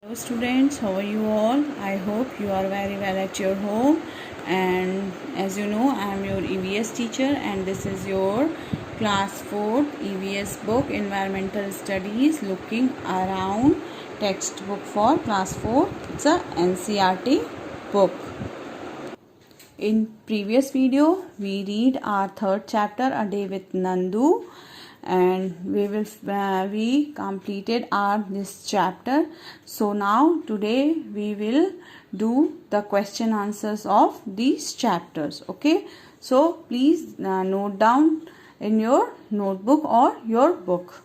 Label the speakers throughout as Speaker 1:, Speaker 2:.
Speaker 1: Hello students, how are you all? I hope you are very well at your home, and as you know I am your EVS teacher and this is your class 4 EVS book Environmental Studies looking around textbook for class 4. It's a NCERT book. In previous video we read our third chapter A Day with Nandu, and we completed our this chapter. So now today we will do the question answers of these chapters. Okay, so please note down in your notebook or your book.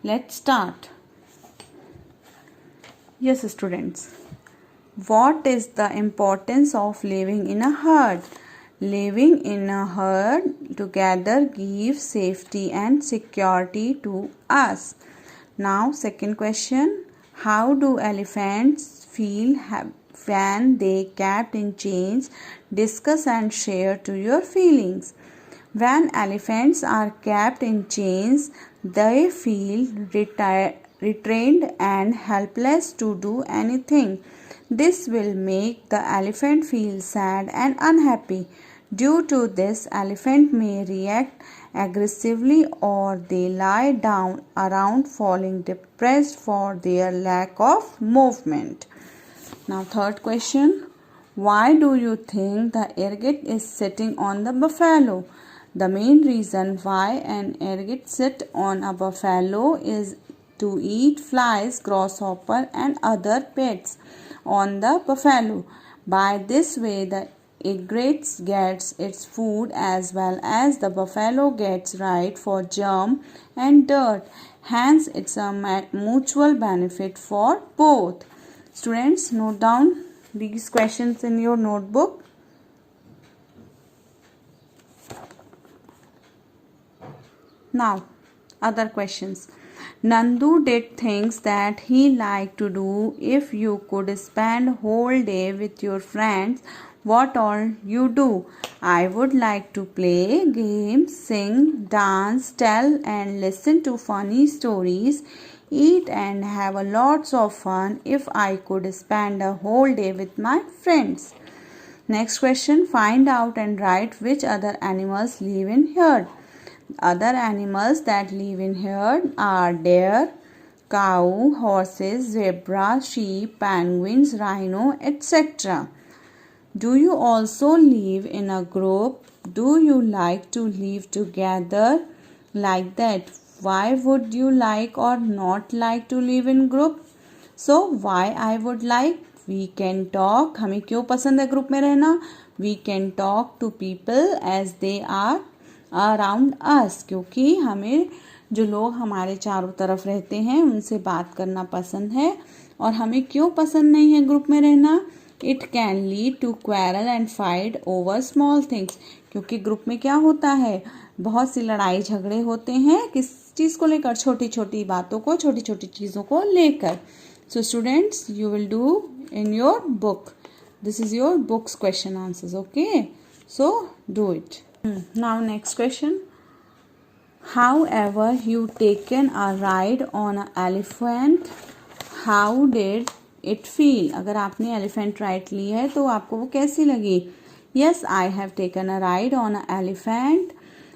Speaker 1: Let's start. Yes students, what is the importance of living in a herd? Living in a herd together gives safety and security to us. Now, second question. How do elephants feel when they kept in chains? Discuss and share to your feelings. When elephants are kept in chains, they feel restrained and helpless to do anything. This will make the elephant feel sad and unhappy. Due to this, elephant may react aggressively or they lie down around falling depressed for their lack of movement. Now third question. Why do you think the ergot is sitting on the buffalo? The main reason why an ergot sits on a buffalo is to eat flies, grasshopper and other pests on the buffalo. By this way the ergot gets its food as well as the buffalo gets right for germ and dirt. Hence it's a mutual benefit for both. Students, note down these questions in your notebook. Now, other questions. Nandu did things that he liked to do. If you could spend whole day with your friends, what all you do? I would like to play games, sing, dance, tell and listen to funny stories, eat and have a lots of fun if I could spend a whole day with my friends. Next question. Find out and write which other animals live in herd. Other animals that live in herd are deer, cow, horses, zebra, sheep, penguins, rhino, etc. Do you also live in a group? Do you like to live together like that? Why would you like or not like to live in group? So why I would like? We can talk. हमें क्यों पसंद है group में रहना? We can talk to people as they are around us, क्योंकि हमें जो लोग हमारे चारों तरफ रहते हैं उनसे बात करना पसंद है. और हमें क्यों पसंद नहीं है ग्रुप में रहना? It can lead to quarrel and fight over small things, क्योंकि ग्रुप में क्या होता है, बहुत सी लड़ाई झगड़े होते हैं किस चीज़ को लेकर, छोटी छोटी बातों को, छोटी छोटी चीज़ों को लेकर. So students, you will do in your book. This is your book's question answers. Okay, so do it. Now next question. However, you taken a ride on an elephant, how did it feel? अगर आपने elephant ride ली है तो आपको वो कैसी लगी? Yes, I have taken a ride on an elephant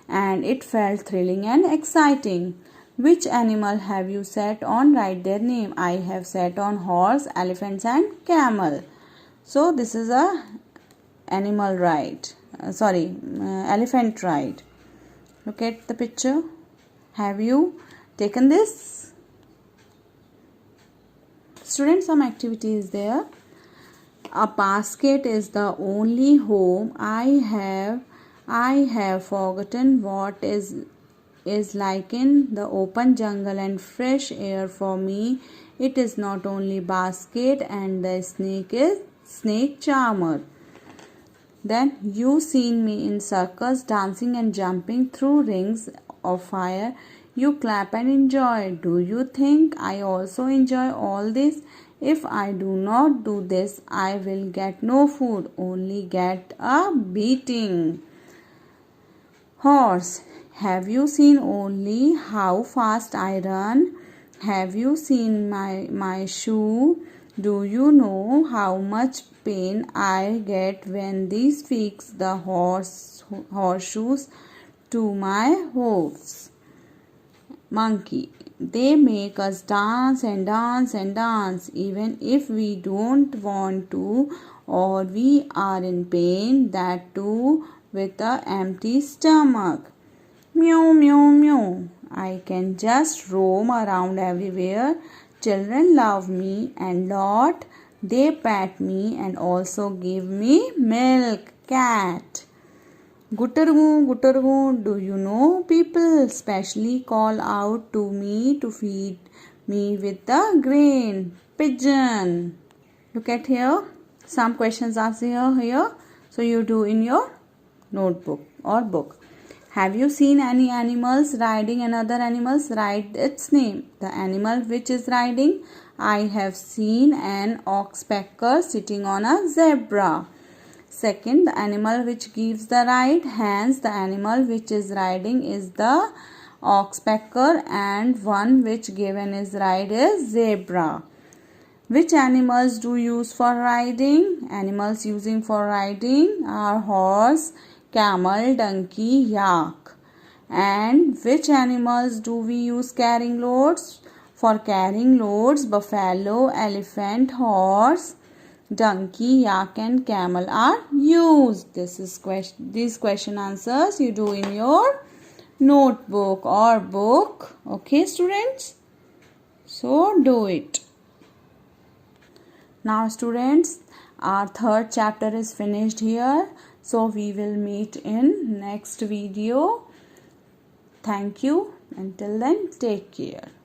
Speaker 1: and it felt thrilling and exciting. Which animal have you sat on? Write their name. I have sat on horse, elephants and camel. So this is a animal ride. Elephant ride. Look at the picture. Have you taken this? Students, some activity is there. A basket is the only home I have forgotten what is like in the open jungle and fresh air for me. It is not only basket and the snake is snake charmer. Then you seen me in circus dancing and jumping through rings of fire. You clap and enjoy. Do you think I also enjoy all this? If I do not do this, I will get no food, only get a beating. Horse. Have you seen only how fast I run? Have you seen my shoe? Do you know how much pain I get when these fix the horseshoes to my hooves? Monkey. They make us dance and dance and dance even if we don't want to or we are in pain, that too with a empty stomach. Meow, meow, meow. I can just roam around everywhere. Children love me and lot. They pat me and also give me milk. Cat. Guttergoo, guttergoo, do you know people specially call out to me to feed me with the grain? Pigeon. Look at here. Some questions are here. So you do in your notebook or book. Have you seen any animals riding another animals? Write its name. The animal which is riding. I have seen an oxpecker sitting on a zebra. Second, the animal which gives the ride. Hence, the animal which is riding is the oxpecker and one which given is ride is zebra. Which animals do you use for riding? Animals using for riding are horse, camel, donkey, yak. And which animals do we use carrying loads? For carrying loads, buffalo, elephant, horse, donkey, yak and camel are used. These question answers you do in your notebook or book. Okay, students? So, do it. Now, students, our third chapter is finished here. So, we will meet in next video. Thank you. Until then, take care.